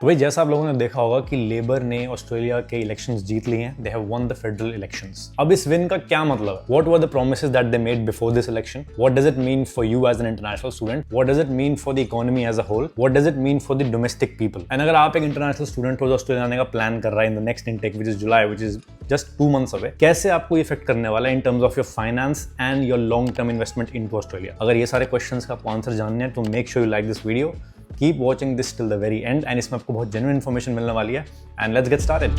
तो भाई जैसा आप लोगों ने देखा होगा कि लेबर ने ऑस्ट्रेलिया के इलेक्शंस जीत लिए हैं। They have won the federal elections. अब इस विन का क्या मतलब है? What were the promises that they made before this election? What does it mean for you as an international student? What does it mean for the economy as a whole? What does it mean for the domestic people? And अगर आप एक international student हो जो Australia आने का plan कर रहा है in the next intake which is July, which is just 2 months away, कैसे आपको इफेक्ट करने वाला है in terms of your finance and your long term investment into Australia? अगर ये सारे क्वेश्चंस का आपको आंसर जानने हैं तो make sure you like this video, keep watching this till the very and, and इसमें आपको बहुत जेन्युइन इन्फॉर्मेशन मिलने वाली है। And let's get started.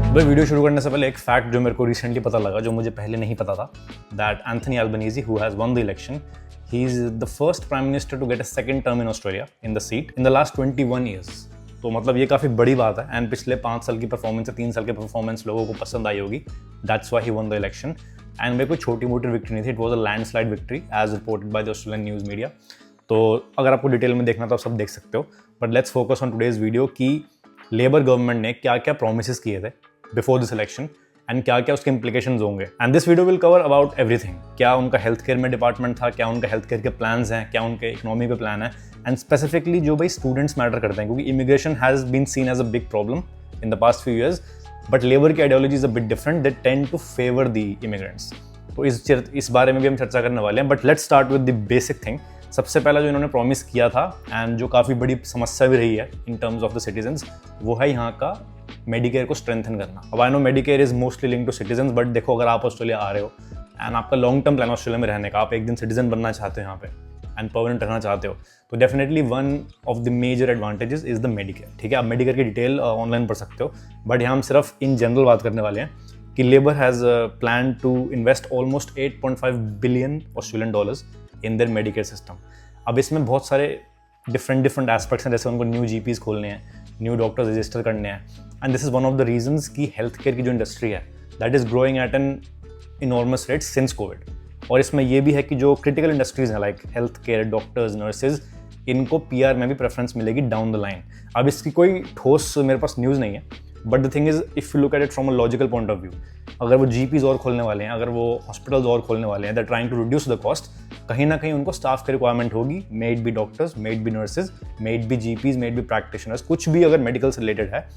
भाई वीडियो शुरू करने से पहले एक फैक्ट जो मेरे को रिसेंटली पता लगा, जो मुझे पहले नहीं पता था, that Anthony Albanese, who has won the election, he is the first prime minister to get a second term in Australia in the seat in the last 21 years. तो मतलब ये काफ़ी बड़ी बात है। एंड पिछले 5 साल की परफॉर्मेंस या 3 साल की परफॉर्मेंस लोगों को पसंद आई होगी। That's why he won the election. And मेरे कोई छोटी मोटी विक्ट्री नहीं थी, it was a landslide victory as reported by the Australian news media. तो अगर आपको डिटेल में देखना तो आप सब देख सकते हो, but let's focus on today's video कि लेबर गवर्नमेंट ने क्या क्या प्रोमिस किए थे बिफोर दिस इलेक्शन एंड क्या क्या उसके इंप्लीकेशंस होंगे। And this video will cover about everything. क्या उनका हेल्थ केयर में डिपार्टमेंट था, क्या उनका हेल्थ केयर के प्लान्स हैं, क्या उनके इकोनॉमी पे प्लान है, एंड स्पेसिफिकली जो भाई स्टूडेंट्स मैटर करते हैं, क्योंकि immigration has been seen as a big problem in the past few years, but Labour की ideology is a bit different, they tend to favour the immigrants. तो इस बारे में भी हम चर्चा करने वाले हैं, but let's start with the basic thing. सबसे पहला जो इन्होंने प्रॉमिस किया था एंड जो काफ़ी बड़ी समस्या भी रही है in terms of the citizens, वो है यहाँ का मेडिकेयर को स्ट्रेंथन करना। अब I know Medicare is mostly link to citizens, but देखो अगर आप ऑस्ट्रेलिया आ रहे हो एंड आपका लॉन्ग टर्म प्लान ऑस्ट्रेलिया में रहने का, आप एक दिन सिटीजन बनना चाहते हो यहाँ पे एंड परमानेंट रहना चाहते हो, तो definitely one of the major advantages is the Medicare. ठीक है, आप मेडिकेयर की डिटेल ऑनलाइन पढ़ सकते हो, बट यहाँ हम सिर्फ इन जनरल बात करने वाले हैं कि Labor has plan to invest almost 8.5 billion Australian dollars in their Medicare system. अब इसमें बहुत सारे डिफरेंट एस्पेक्ट्स हैं, जैसे उनको न्यू जीपीज़ खोलने हैं, न्यू डॉक्टर्स रजिस्टर करने हैं, and this is one of the reasons कि हेल्थ केयर की जो इंडस्ट्री है that is growing at an enormous rate since Covid. और इसमें ये भी है कि जो क्रिटिकल इंडस्ट्रीज़ हैं like health care, doctors, nurses, इनको पीआर में भी प्रेफरेंस मिलेगी डाउन द लाइन। अब इसकी कोई ठोस मेरे पास न्यूज़ नहीं है, but the thing is if you look at it from a logical point of view, अगर वो जीपीज़ और खोलने वाले हैं, अगर वो हॉस्पिटल्स और खोलने वाले हैं, they are trying to reduce the cost, कहीं ना कहीं उनको स्टाफ की रिक्वायरमेंट होगी, maybe doctors, maybe nurses, maybe GPs, maybe practitioners, कुछ भी अगर मेडिकल से रिलेटेड है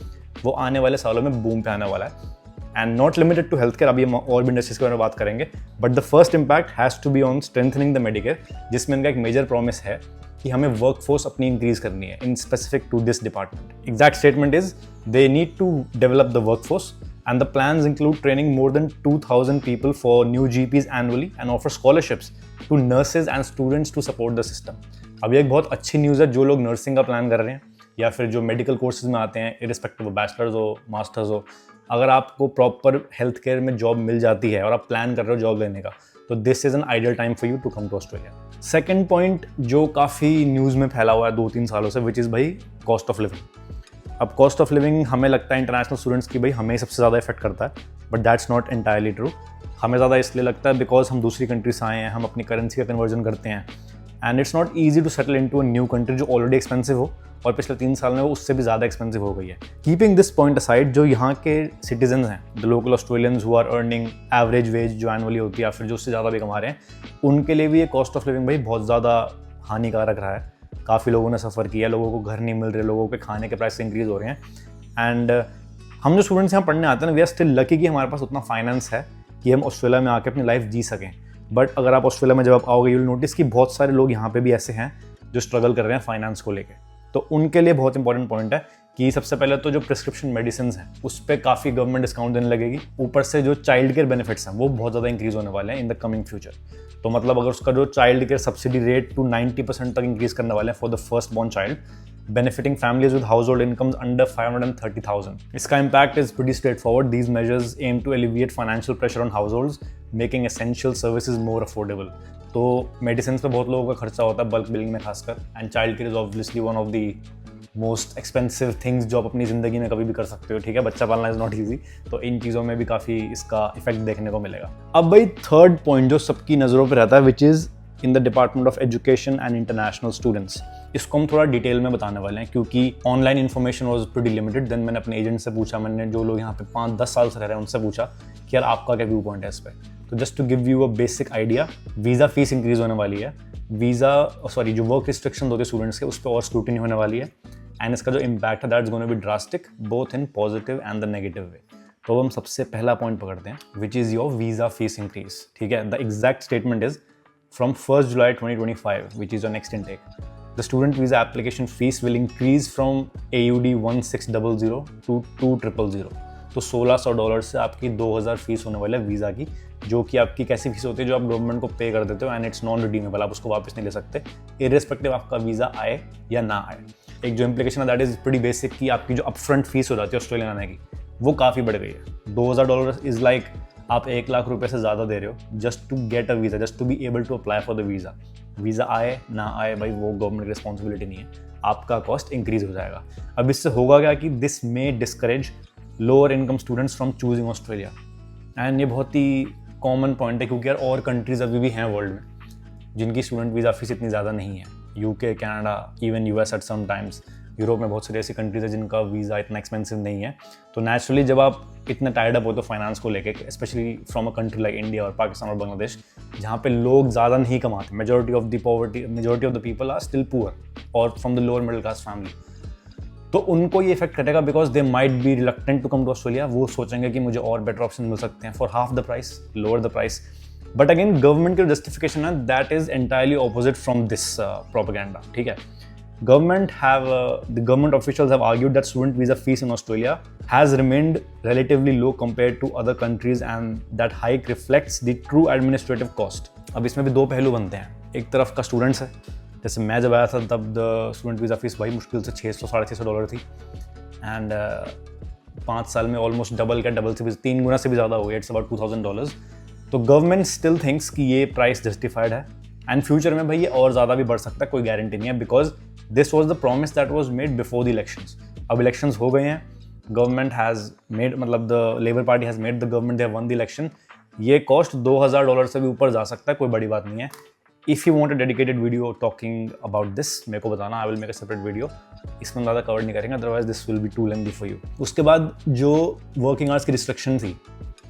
वो आने वाले सालों में बूम पे आने वाला है। And not limited to health care, अभी हम और भी इंडस्ट्रीज के बारे में बात करेंगे, but the first impact has to be on strengthening the Medicare, जिसमें इनका एक मेजर प्रॉमिस है कि हमें वर्कफोर्स अपनी इंक्रीज करनी है in specific to this department. Exact statement is they need to develop the workforce and the plans include training more than 2,000 people for new GPs annually and offer scholarships to nurses and students to support the system. अब ये एक बहुत अच्छी news है जो लोग nursing का plan कर रहे हैं या फिर जो मेडिकल कोर्सेज में आते हैं, इरिस्पेक्टिव ऑफ बैचलर्स हो, मास्टर्स हो, अगर आपको प्रॉपर हेल्थ केयर में जॉब मिल जाती है और आप प्लान कर रहे हो जॉब लेने का, तो this is an ideal time for you to come to Australia. Second point जो काफ़ी न्यूज़ में फैला हुआ है 2-3 सालों से, विच इज़ भाई कॉस्ट ऑफ लिविंग। अब कॉस्ट ऑफ लिविंग हमें लगता है इंटरनेशनल स्टूडेंट्स की भाई हमें सबसे ज़्यादा इफेक्ट करता है, but that's not entirely true. हमें ज़्यादा इसलिए लगता है बिकॉज हम दूसरी कंट्री से आए हैं, हम अपनी करेंसी का कन्वर्जन करते हैं, and it's not easy to settle into a new country जो ऑलरेडी एक्सपेंसिव हो और पिछले 3 साल में वो उससे भी ज़्यादा एक्सपेंसिव हो गई है। कीपिंग दिस पॉइंट असाइड, जो यहाँ के सिटीजन्स हैं, the local Australians who are earning average wage जो एनुअली होती है या फिर जो उससे ज़्यादा भी कमा रहे हैं, उनके लिए भी ये कॉस्ट ऑफ लिविंग भाई बहुत ज़्यादा हानिकारक रहा है। काफ़ी लोगों ने सफ़र किया, लोगों को घर नहीं मिल रहे, लोगों के खाने के प्राइस इंक्रीज़ हो रहे हैं, एंड हम जो स्टूडेंट्स यहाँ पढ़ने आते हैं ना, वी आर स्टिल लकी कि हमारे पास उतना फाइनेंस है कि हम ऑस्ट्रेलिया में आके अपनी लाइफ जी सकें। बट अगर आप ऑस्ट्रेलिया में जब आप आओगे, यू विल नोटिस कि बहुत सारे लोग यहाँ पे भी ऐसे हैं जो स्ट्रगल कर रहे हैं फाइनेंस को लेके। तो उनके लिए बहुत इंपॉर्टेंट पॉइंट है कि सबसे पहले तो जो प्रिस्क्रिप्शन मेडिसिन हैं उस पर काफ़ी गवर्नमेंट डिस्काउंट देने लगेगी। ऊपर से जो चाइल्ड केयर बेनिफिट्स हैं वो बहुत ज़्यादा इंक्रीज़ होने वाले हैं इन द कमिंग फ्यूचर। तो मतलब अगर उसका जो child care subsidy rate to 90% तक इंक्रीज़ करने वाले हैं for the first born child, benefiting families with household incomes under 530,000. इसका impact is pretty straightforward. These measures aim to alleviate financial pressure on households, making essential services more affordable. तो medicines पे बहुत लोगों का खर्चा होता है bulk billing में खासकर, and child care is obviously one of the most expensive things जो आप अपनी ज़िंदगी में कभी भी कर सकते हो। ठीक है, बच्चा पालना इज़ नॉट ईजी, तो इन चीज़ों में भी काफ़ी इसका इफेक्ट देखने को मिलेगा। अब भाई थर्ड पॉइंट जो सबकी नज़रों पे रहता है, which is in the department of education and international students. इसको हम थोड़ा डिटेल में बताने वाले हैं क्योंकि online information was pretty limited. Then मैंने अपने एजेंट से पूछा, मैंने जो लोग यहाँ पे 5-10 साल से रह रहे हैं उनसे पूछा कि यार आपका क्या व्यू पॉइंट है इस पर। तो just to give you a basic idea, visa fees increase होने वाली है जो वर्क रिस्ट्रिक्शन होते हैं स्टूडेंट्स के, उस पर और स्क्रूटिनी होने वाली है। एंड इसका जो इम्पैक्ट है that's gonna be drastic both in positive and the negative way. तो हम सबसे पहला पॉइंट पकड़ते हैं, which is your visa fees increase. ठीक है, the exact statement is from 1 July 2025, which is your next intake, the student visa application fees will increase from AUD 1600 to 2000। तो $1600 से आपकी 2000 फीस होने वाली है वीज़ा की, जो कि आपकी कैसी फीस होती है जो आप गवर्नमेंट को पे कर देते हो, एंड इट्स नॉन रिडीमेबल, आप उसको वापस नहीं ले सकते इर्रेस्पेक्टिव आपका वीज़ा आए या ना आए। एक जो इम्प्लीकेशन है दैट इज़ प्रीटी बेसिक कि आपकी जो अपफ्रंट फीस हो जाती है ऑस्ट्रेलिया आने की, वो काफ़ी बढ़ गई है। $2000 इज़ लाइक आप 1 लाख रुपए से ज़्यादा दे रहे हो just to get a visa, just to be able to apply for the visa. Visa आए ना आए भाई वो गवर्नमेंट की रिस्पॉन्सिबिलिटी नहीं है, आपका कॉस्ट इंक्रीज हो जाएगा। अब इससे होगा क्या कि this may discourage lower income students from choosing Australia. And ये बहुत ही कॉमन पॉइंट है क्योंकि यार और कंट्रीज अभी भी हैं वर्ल्ड में जिनकी स्टूडेंट वीज़ा फीस इतनी ज़्यादा नहीं है। UK, Canada, even US at some times, Europe में बहुत सारी ऐसी कंट्रीज है जिनका वीज़ा इतना एक्सपेंसिव नहीं है। तो नेचुरली जब आप इतने टायर्ड अप होते हो फाइनेंस को लेके, specially from a country like India और पाकिस्तान और बांग्लादेश, जहाँ पे लोग ज़्यादा नहीं कमाते, majority of the people are still poor और from the lower middle class family, तो उनको ये इफेक्ट करेगा because they might be reluctant to come to Australia. वो सोचेंगे कि मुझे और बेटर ऑप्शन मिल सकते हैं for half the price, lower the price. But again government की जस्टिफिकेशन है that is entirely opposite from this propaganda. ठीक है, the government officials have argued that student visa fees in Australia has remained relatively low compared to other countries and that hike reflects the true administrative cost। अब इसमें भी दो पहलू बनते हैं, एक तरफ का स्टूडेंट्स है, जैसे मैं जब आया था तब द स्टूडेंट वीज़ा फीस भाई मुश्किल से $600-650 थी, एंड 5 साल में ऑलमोस्ट डबल से भी 3 गुना से भी ज़्यादा हो गया, इट्स अबाउट $2000। तो गवर्नमेंट स्टिल थिंक्स कि ये प्राइस जस्टिफाइड है एंड फ्यूचर में भाई ये और ज़्यादा भी बढ़ सकता है, कोई गारंटी नहीं है, because this was the promise that was made before the elections. अब इलेक्शंस हो गए हैं, गवर्नमेंट हैज़ मेड, मतलब the labour party has made the government, they have won the election. ये कॉस्ट $2000 से भी ऊपर जा सकता है, कोई बड़ी बात नहीं है। If you want a dedicated video talking about this, मेरे को बताना, I will make a separate video, इसमें ज़्यादा कवर नहीं करेंगे, otherwise this will be too lengthy for you. उसके बाद जो वर्किंग आवर्स की रिस्ट्रिक्शन थी,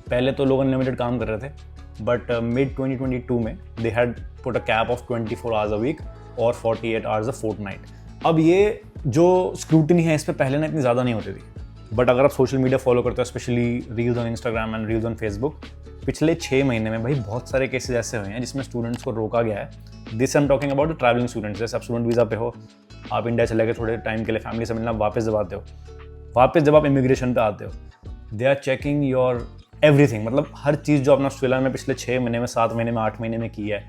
पहले तो लोग अनलिमिटेड काम कर रहे थे, बट मिड 2022 में they had put a cap of 24 hours a week और 48 आवर्स अ फोर्टनाइट। अब ये जो स्क्रूटनी है इस पर पहले ना इतनी ज़्यादा नहीं होती थी, बट अगर आप सोशल मीडिया फॉलो करते हो, specially reels on Instagram and reels on Facebook, पिछले 6 महीने में भाई बहुत सारे केसेस ऐसे हुए हैं जिसमें स्टूडेंट्स को रोका गया है। This I am talking about the travelling students. जैसे आप स्टूडेंट वीज़ा पे हो, आप इंडिया चले गए थोड़े टाइम के लिए, फैमिली से मिलना, वापस जब आते हो, वापस जब आप इमिग्रेशन पे आते हो, they are checking your everything, मतलब हर चीज़ जो आपने ऑस्ट्रेलिया में पिछले 6 महीने में, 7 महीने में, 8 महीने में की है,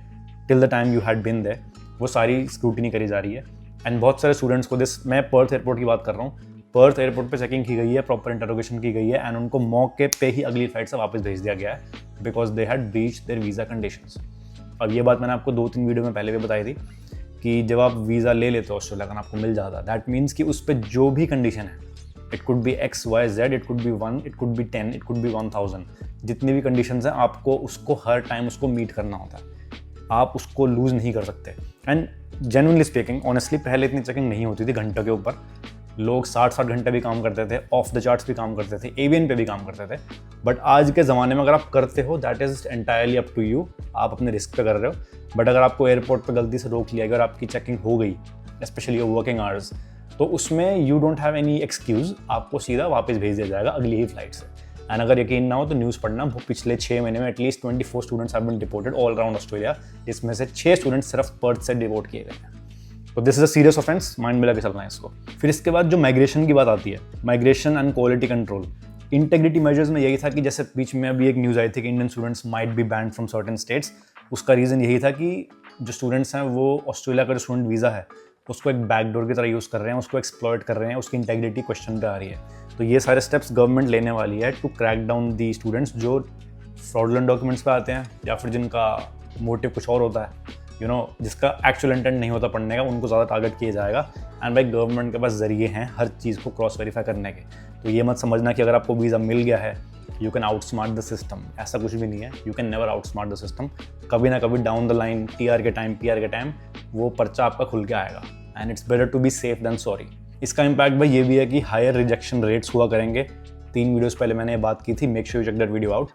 till the time you had been there, वो सारी स्क्रूटनी करी जा रही है। एंड बहुत सारे स्टूडेंट्स को मैं पर्थ एयरपोर्ट की बात कर रहा हूँ, पर्थ एयरपोर्ट पे चेकिंग की गई है, प्रॉपर इंटरोगेशन की गई है, एंड उनको मौके पे ही अगली फ्लाइट से वापस भेज दिया गया है because they had breached their visa conditions. अब ये बात मैंने आपको 2-3 वीडियो में पहले भी बताई थी कि जब आप वीज़ा ले लेते हो ऑस्ट्रेलिया का, आपको मिल जाता है, दैट मीन्स कि उस पर जो भी कंडीशन है, it could be XYZ, it could be 1, it could be 10, it could be 1000, जितनी भी कंडीशंस हैं आपको उसको हर टाइम उसको मीट करना होता है, आप उसको लूज़ नहीं कर सकते। एंड जेन्युइनली स्पीकिंग, ऑनेस्टली पहले इतनी चेकिंग नहीं होती थी घंटों के ऊपर, लोग 60-60 घंटे भी काम करते थे, ऑफ द चार्ट्स भी काम करते थे, एवियन पे भी काम करते थे। बट आज के ज़माने में अगर आप करते हो, that is entirely up to you, आप अपने रिस्क पे कर रहे हो। बट अगर आपको एयरपोर्ट पे गलती से रोक लिया, अगर आपकी चेकिंग हो गई, स्पेशली वर्किंग आवर्स, तो उसमें you don't have any excuse, आपको सीधा वापस भेज दिया जाएगा अगली ही फ्लाइट से। एंड अगर यकीन ना हो तो न्यूज़ पढ़ना, वो पिछले 6 महीने में at least 24 students have been deported all around Australia, जिसमें से 6 स्टूडेंट्स सिर्फ पर्थ से डिपोर्ट किए गए हैं। तो this is a serious offence, mind में लगे चलना है इसको। फिर इसके बाद जो माइग्रेशन की बात आती है, migration and quality control, integrity measures में यही था कि जैसे बीच में अभी एक न्यूज़ आई थी कि Indian students might be banned from certain states. उसका रीज़न यही था कि जो स्टूडेंट्स हैं वो ऑस्ट्रेलिया का जो स्टूडेंट वीज़ा है उसको एक बैकडोर की तरह यूज़ कर रहे हैं, उसको एक्सप्लॉइट कर रहे हैं, उसकी इंटेग्रिटी क्वेश्चन पे आ रही है। तो ये सारे स्टेप्स गवर्नमेंट लेने वाली है to crack down the students जो फ्रॉडुलेंट डॉक्यूमेंट्स पे आते हैं या फिर जिनका मोटिव कुछ और होता है, जिसका एक्चुअल इंटेंट नहीं होता पढ़ने का, उनको ज़्यादा टारगेट किया जाएगा। एंड भाई गवर्नमेंट के पास जरिए हैं हर चीज़ को क्रॉस वेरीफाई करने के। तो ये मत समझना कि अगर आपको वीज़ा मिल गया है you can outsmart the system, ऐसा कुछ भी नहीं है। You can never outsmart the system. कभी ना कभी डाउन द लाइन PR के टाइम वो पर्चा आपका खुल के आएगा। And it's better to be safe than sorry. इसका इम्पैक्ट भाई ये भी है कि हायर रिजेक्शन रेट्स हुआ करेंगे। 3 वीडियोस पहले मैंने ये बात की थी, make sure you check that video out.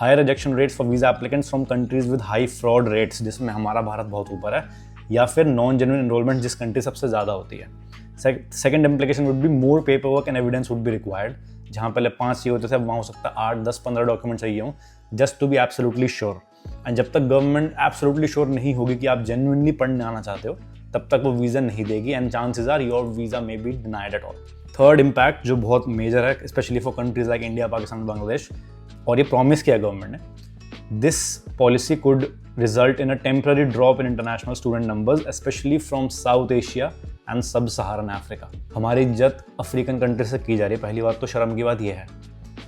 Higher rejection rates for visa applicants from countries with high fraud rates, जिसमें हमारा भारत बहुत ऊपर है। या फिर नॉन जेन्युइन एनरोलमेंट जिस कंट्री सबसे ज़्यादा होती है। Second implication would be more paper work and evidence would be required. जहाँ पहले 5 चाहिए होते थे अब वहाँ हो सकता है 8, 10, 15 डॉक्यूमेंट चाहिए हों just to be absolutely sure. And जब तक गवर्नमेंट एब्सोल्युटली श्योर नहीं होगी कि आप जेन्युइनली पढ़ने आना चाहते हो तब तक वो वीज़ा नहीं देगी and chances are your visa may be denied at all. Third impact जो बहुत मेजर है especially for countries like India, Pakistan, Bangladesh, और ये प्रॉमिस किया गवर्नमेंट ने, this policy could result in a temporary drop in international student numbers especially from South Asia and sub Saharan Africa. हमारी इज्जत African country से की जा रही है। पहली बात तो शर्म की बात यह है।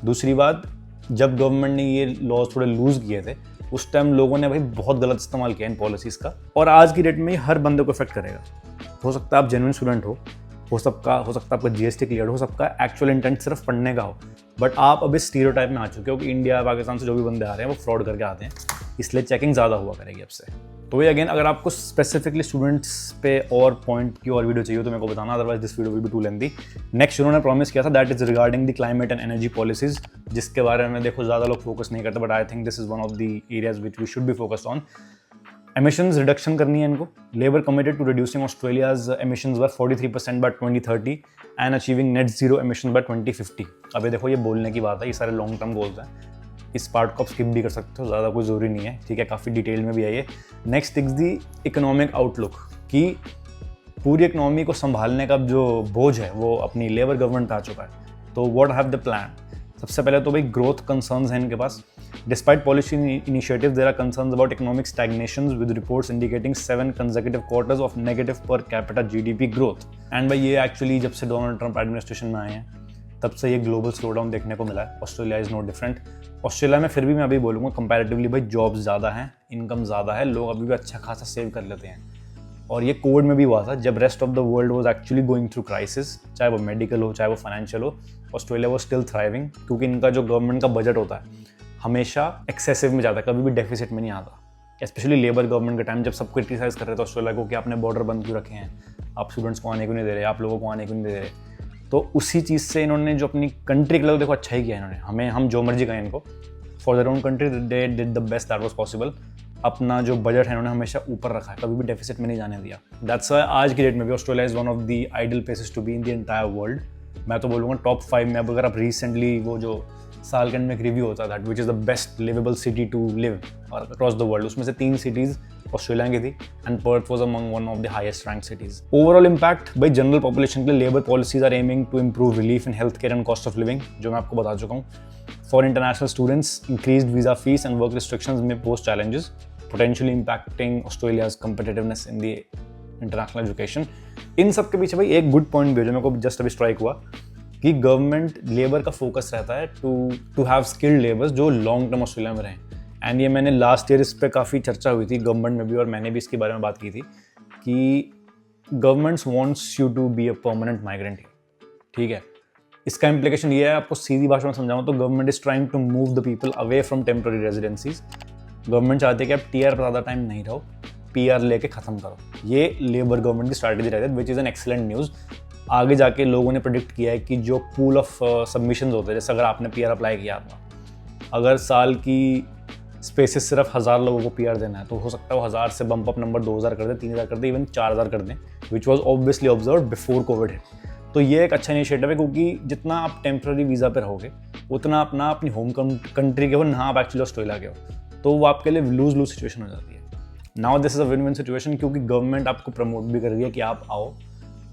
दूसरी बात, जब गवर्नमेंट ने ये लॉज थोड़े लूज किए थे उस टाइम लोगों ने भाई बहुत गलत इस्तेमाल किया इन पॉलिसीज़ का, और आज की डेट में ये हर बंदे को इफेक्ट करेगा। हो सकता है आप जेन्युइन स्टूडेंट हो सकता है आपका जीएसटी क्लियर हो सकता है एक्चुअल इंटेंट सिर्फ पढ़ने का हो, बट आप अभी स्टीरियोटाइप में आ चुके हो कि इंडिया पाकिस्तान से जो भी बंदे आ रहे हैं वो फ्रॉड करके आते हैं, इसलिए चेकिंग ज़्यादा हुआ करेगी अब से। तो ये अगेन, अगर आपको स्पेसिफिकली स्टूडेंट्स पे और पॉइंट की और वीडियो चाहिए तो मेरे को बताना, otherwise this video will be too lengthy. Next उन्होंने प्रॉमिस किया था that is regarding the climate and energy policies, जिसके बारे में देखो ज़्यादा लोग फोकस नहीं करते, but I think this is one of the areas which we should be focused on. Emissions reduction करनी है इनको। Labor committed to reducing Australia's emissions by 43% by 2030 and achieving net zero emission by 2050। अभी देखो ये बोलने की बात है, ये सारे लॉन्ग टर्म गोल्स हैं, इस पार्ट को आप स्किप भी कर सकते हो, ज़्यादा कोई ज़रूरी नहीं है, ठीक है, काफ़ी डिटेल में भी आई है। Next is the economic outlook, कि पूरी इकोनॉमी को संभालने का जो बोझ है वो अपनी लेबर गवर्नमेंट पे आ चुका है। तो व्हाट हैव द प्लान? सबसे पहले तो भाई ग्रोथ कंसर्न्स हैं इनके पास। Despite policy initiatives there are concerns about economic stagnations with reports indicating 7 consecutive quarters of negative per capita GDP growth. And भाई ये एक्चुअली जब से डोनाल्ड ट्रंप एडमिनिस्ट्रेशन में आए हैं तब से ये ग्लोबल स्लोडाउन देखने को मिला है। Australia is no different. Australia में फिर भी मैं अभी बोलूँगा कंपैरेटिवली भाई जॉब्स ज़्यादा हैं, इनकम ज़्यादा है, लोग अभी भी अच्छा खासा सेव कर लेते हैं। और ये कोविड में भी हुआ था जब rest of the world was actually going through crisis, चाहे वो मेडिकल हो चाहे वो फाइनेंशियल हो, ऑस्ट्रेलिया वो स्टिल थ्राइविंग, क्योंकि इनका जो गवर्नमेंट का बजट होता है हमेशा एक्सेसिव में जाता है, कभी भी डेफिसिट में नहीं आता। स्पेशली लेबर गवर्नमेंट के टाइम जब सब क्रिटिसाइज कर रहे थे ऑस्ट्रेलिया को कि आपने बॉर्डर बंद क्यों रखे हैं, आप स्टूडेंट्स को आने को नहीं दे रहे, आप लोगों को आने को नहीं दे रहे, तो उसी चीज़ से इन्होंने जो अपनी कंट्री के लिए देखो अच्छा ही किया इन्होंने। हम जो मर्जी कहें इनको, for their own country they did the best that was possible. अपना जो बजट है इन्होंने हमेशा ऊपर रखा है, कभी भी डेफिसिट में नहीं जाने दिया। दैट्स व्हाई आज की डेट में भी Australia is one of the ideal places to be in the entire world. मैं तो बोलूँगा टॉप 5 में। अब अगर आप रिसेंटली वो जो साल के अंत में एक रिव्यू होता है that which is the best liveable city to live across the world, उसमें से 3 सिटीज़ ऑस्ट्रेलिया की थी and Perth was among one of the highest rank cities. Overall impact भाई जनरल पॉपुलेशन के लिए Labor policies are aiming to improve relief in health care and cost of living, जो मैं आपको बता चुका हूँ। For international students increased visa fees and work restrictions में post challenges potentially impacting Australia's competitiveness in the international education. इन सब के पीछे भाई एक गुड पॉइंट भी है जो मेरे को जस्ट अभी स्ट्राइक हुआ, कि गवर्नमेंट लेबर का फोकस रहता है टू हैव स्किल्ड लेबर्स जो लॉन्ग टर्म ऑस्ट्रेलिया में रहें। एंड ये मैंने लास्ट ईयर इस पर काफ़ी चर्चा हुई थी गवर्नमेंट में भी, और मैंने भी इसके बारे में बात की थी कि governments wants you to be a permanent migrant, ठीक है। इसका इम्प्लीकेशन ये है, आपको सीधी भाषा में समझाऊँ तो government is trying to move the people away from temporary residencies. Government चाहती है कि आप टीआर पर ज़्यादा टाइम नहीं रहो, पीआर लेके ख़त्म करो। ये लेबर गवर्नमेंट की स्ट्रैटेजी रहती है, which is an excellent news. आगे जाके लोगों ने प्रेडिक्ट किया है कि जो पूल ऑफ सबमिशंस होते हैं, जैसे अगर आपने पीआर अप्लाई किया था, अगर साल की स्पेसिस सिर्फ 1000 लोगों को पीआर देना है तो हो सकता है वो 1000 से बम्प अप नंबर 2000 कर दे, 3000 कर दे, इवन 4000 कर दें, which was obviously observe before Covid hit. तो ये एक अच्छा इनिशिएटिव है, क्योंकि जितना आप टेम्प्रेरी वीज़ा पे रहोगे उतना अपनी होम कंट्री के हो ना, आप एक्चुअली ऑस्ट्रेलिया के हो, तो वो आपके लिए लूज लूज सिचुएशन हो जाती है। Now this is a win win situation, क्योंकि गवर्नमेंट आपको प्रमोट भी कर रही है कि आप आओ,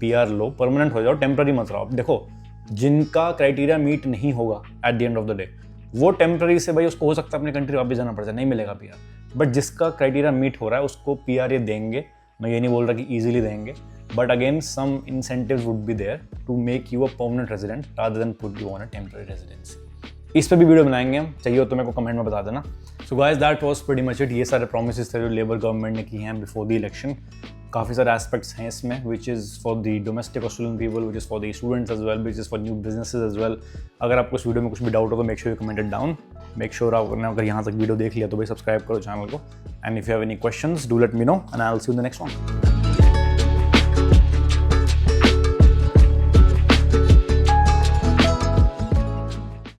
पीआर लो, परमानेंट हो जाओ, टेम्प्रेरी मत रहो। देखो जिनका क्राइटेरिया मीट नहीं होगा at the end of the day, वो टेम्प्रेरी से भाई उसको हो सकता है अपनी कंट्री वापस जाना पड़ जाए, नहीं मिलेगा पीआर। बट जिसका क्राइटेरिया मीट हो रहा है उसको पीआर ये देंगे। मैं ये नहीं बोल रहा कि ईजिली देंगे, but again some incentives would be there to make you a permanent resident rather than put you on a temporary residency. इस पर भी वीडियो बनाएंगे हम, चाहिए हो तो मेरे को कमेंट में बता देना। So guys that was pretty much it. ये सारे प्रोमिसेस थे जो लेबर गवर्नमेंट ने किए हैं बिफोर द इलेक्शन। काफ़ी सारे एस्पेक्ट्स हैं इसमें, which is for the domestic Australian people, which is for the students as well, which is for new businesses as well. अगर आपको इस वीडियो में कुछ भी डाउट हो तो make sure you comment it down. Make sure आपने अगर यहाँ तक वीडियो देख लिया तो भाई सब्सक्राइब करो चैनल को, and if you have any questions do let me know and I will see you in the next one.